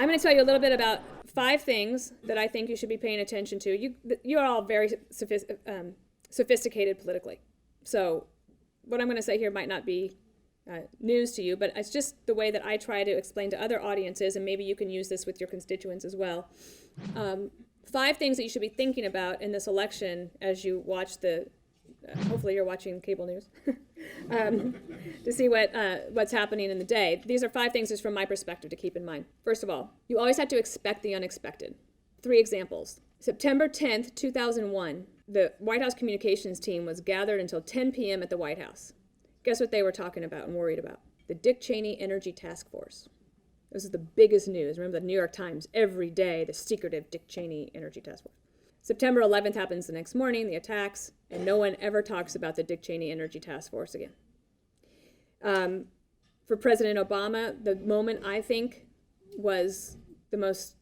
I'm going to tell you a little bit about 5 things that I think you should be paying attention to. You are all very sophisticated politically. So what I'm going to say here might not be news to you, but it's just the way that I try to explain to other audiences, and maybe you can use this with your constituents as well. 5 things that you should be thinking about in this election as you watch hopefully you're watching cable news, to see what's happening in the day. These are 5 things just from my perspective to keep in mind. First of all, you always have to expect the unexpected. 3 examples. September 10th, 2001, the White House communications team was gathered until 10 p.m. at the White House. Guess what they were talking about and worried about? The Dick Cheney Energy Task Force. This is the biggest news. Remember the New York Times, every day, the secretive Dick Cheney Energy Task Force. September 11th happens the next morning, the attacks, and no one ever talks about the Dick Cheney Energy Task Force again. For President Obama, the moment I think was the most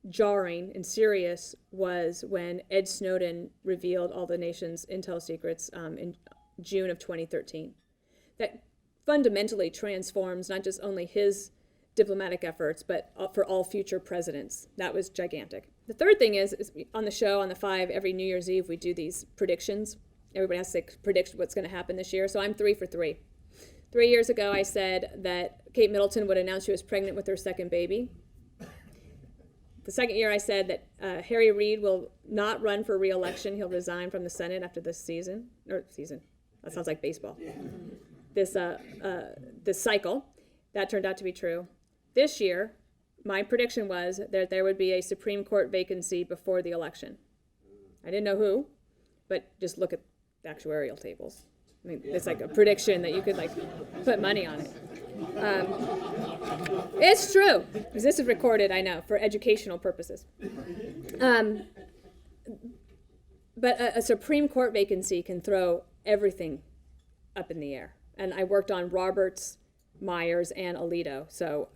jarring and serious was when Ed Snowden revealed all the nation's intel secrets in June of 2013. That fundamentally transforms not just only his diplomatic efforts, but for all future presidents. That was gigantic. The third thing is on the show, on the 5, every New Year's Eve, we do these predictions. Everybody has to predict what's going to happen this year. So I'm 3 for 3. 3 years ago, I said that Kate Middleton would announce she was pregnant with her second baby. The second year, I said that Harry Reid will not run for re-election. He'll resign from the Senate after this season. That sounds like baseball. This cycle. That turned out to be true. This year, my prediction was that there would be a Supreme Court vacancy before the election. I didn't know who, but just look at the actuarial tables. I mean, it's like a prediction that you could put money on it. It's true, because this is recorded, I know, for educational purposes. But a Supreme Court vacancy can throw everything up in the air. And I worked on Roberts, Myers, and Alito. So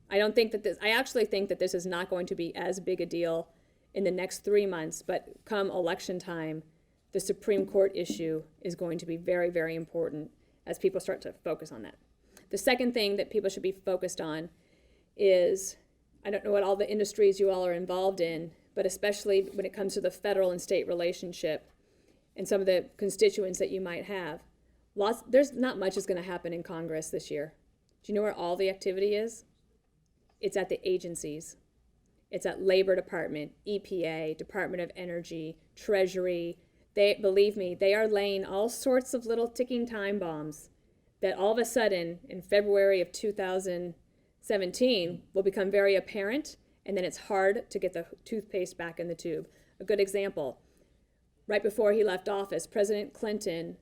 I actually think that this is not going to be as big a deal in the next 3 months, but come election time, the Supreme Court issue is going to be very, very important as people start to focus on that. The second thing that people should be focused on is, I don't know what all the industries you all are involved in, but especially when it comes to the federal and state relationship and some of the constituents that you might have. There's not much is going to happen in Congress this year. Do you know where all the activity is? It's at the agencies. It's at Labor Department, EPA, Department of Energy, Treasury. Believe me, they are laying all sorts of little ticking time bombs that all of a sudden in February of 2017 will become very apparent, and then it's hard to get the toothpaste back in the tube. A good example, right before he left office, President Clinton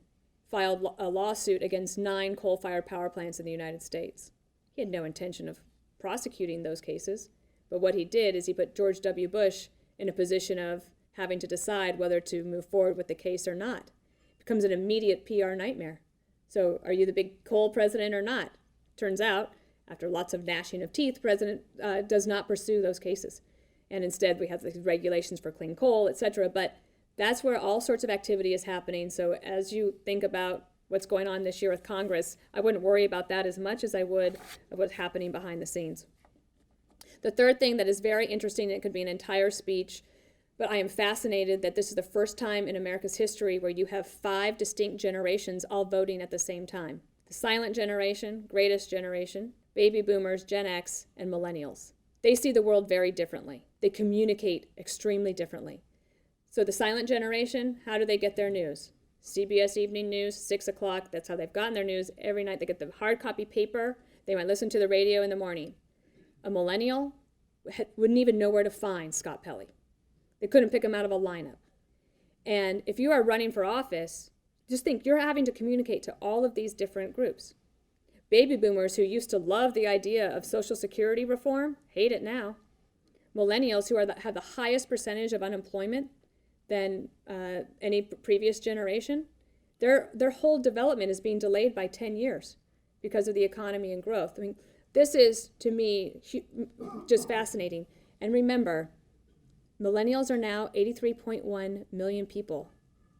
filed a lawsuit against 9 coal-fired power plants in the United States. He had no intention of prosecuting those cases, but what he did is he put George W. Bush in a position of having to decide whether to move forward with the case or not. It becomes an immediate PR nightmare. So are you the big coal president or not? Turns out, after lots of gnashing of teeth, the president does not pursue those cases. And instead we have the regulations for clean coal, et cetera. But that's where all sorts of activity is happening. So as you think about what's going on this year with Congress, I wouldn't worry about that as much as I would of what's happening behind the scenes. The third thing that is very interesting, it could be an entire speech, but I am fascinated that this is the first time in America's history where you have 5 distinct generations all voting at the same time. The silent generation, greatest generation, baby boomers, Gen X, and millennials. They see the world very differently. They communicate extremely differently. So the silent generation, how do they get their news? CBS Evening News, 6 o'clock, that's how they've gotten their news. Every night they get the hard copy paper. They might listen to the radio in the morning. A millennial wouldn't even know where to find Scott Pelley. They couldn't pick him out of a lineup. And if you are running for office, just think you're having to communicate to all of these different groups. Baby boomers who used to love the idea of Social Security reform hate it now. Millennials who have the highest percentage of unemployment than any previous generation, their whole development is being delayed by 10 years because of the economy and growth. I mean, this is, to me, just fascinating. And remember, millennials are now 83.1 million people.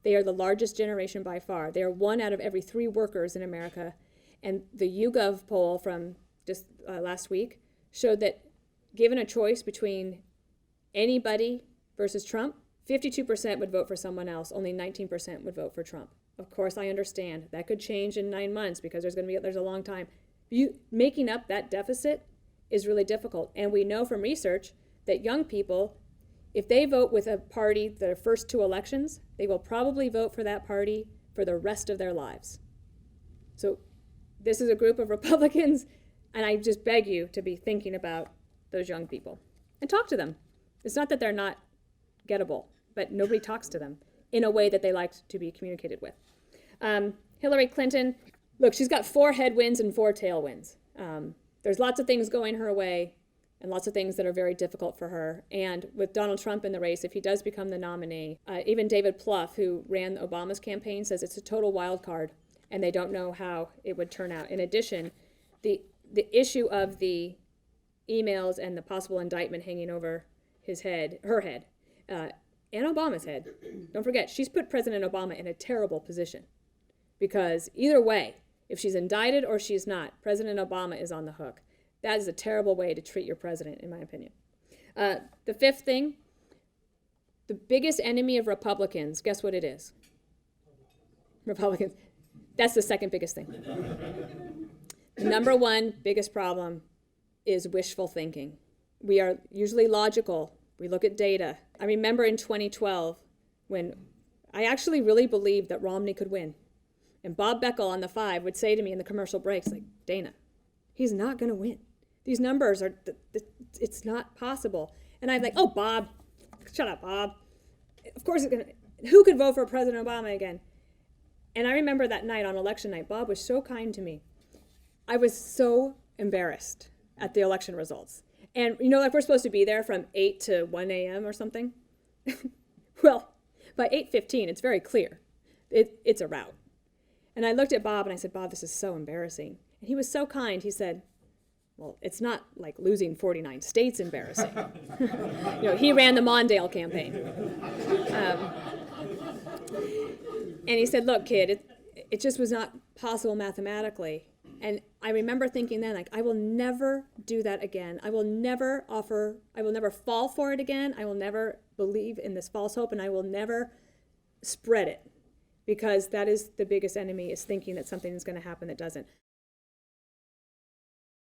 They are the largest generation by far. They are 1 out of every 3 workers in America. And the YouGov poll from just last week showed that given a choice between anybody versus Trump, 52% would vote for someone else. Only 19% would vote for Trump. Of course, I understand that could change in 9 months because there's a long time. Making up that deficit is really difficult. And we know from research that young people, if they vote with a party their first 2 elections, they will probably vote for that party for the rest of their lives. So this is a group of Republicans, and I just beg you to be thinking about those young people and talk to them. It's not that they're not gettable, but nobody talks to them in a way that they like to be communicated with. Hillary Clinton, look, she's got 4 headwinds and 4 tailwinds. There's lots of things going her way and lots of things that are very difficult for her. And with Donald Trump in the race, if he does become the nominee, even David Plouffe, who ran Obama's campaign, says it's a total wild card and they don't know how it would turn out. In addition, the issue of the emails and the possible indictment hanging over her head, and Obama's head. Don't forget, she's put President Obama in a terrible position because either way, if she's indicted or she's not, President Obama is on the hook. That is a terrible way to treat your president, in my opinion. The 5th thing, the biggest enemy of Republicans, guess what it is? Republicans. That's the 2nd biggest thing. The number 1 biggest problem is wishful thinking. We are usually logical. We look at data. I remember in 2012 when I actually really believed that Romney could win. And Bob Beckel on the 5 would say to me in the commercial breaks, like, Dana, he's not going to win. These numbers are, it's not possible. And I'm like, oh, Bob, shut up, Bob. Of course it's going to, who could vote for President Obama again? And I remember that night on election night, Bob was so kind to me. I was so embarrassed at the election results. And, like we're supposed to be there from 8 to 1 a.m. or something. Well, by 8:15, it's very clear. It's a rout. And I looked at Bob and I said, Bob, this is so embarrassing. And he was so kind. He said, well, it's not like losing 49 states embarrassing. He ran the Mondale campaign. And he said, look, kid, it just was not possible mathematically. And I remember thinking then, like, I will never do that again. I will never fall for it again. I will never believe in this false hope, and I will never spread it, because that is the biggest enemy, is thinking that something is going to happen that doesn't.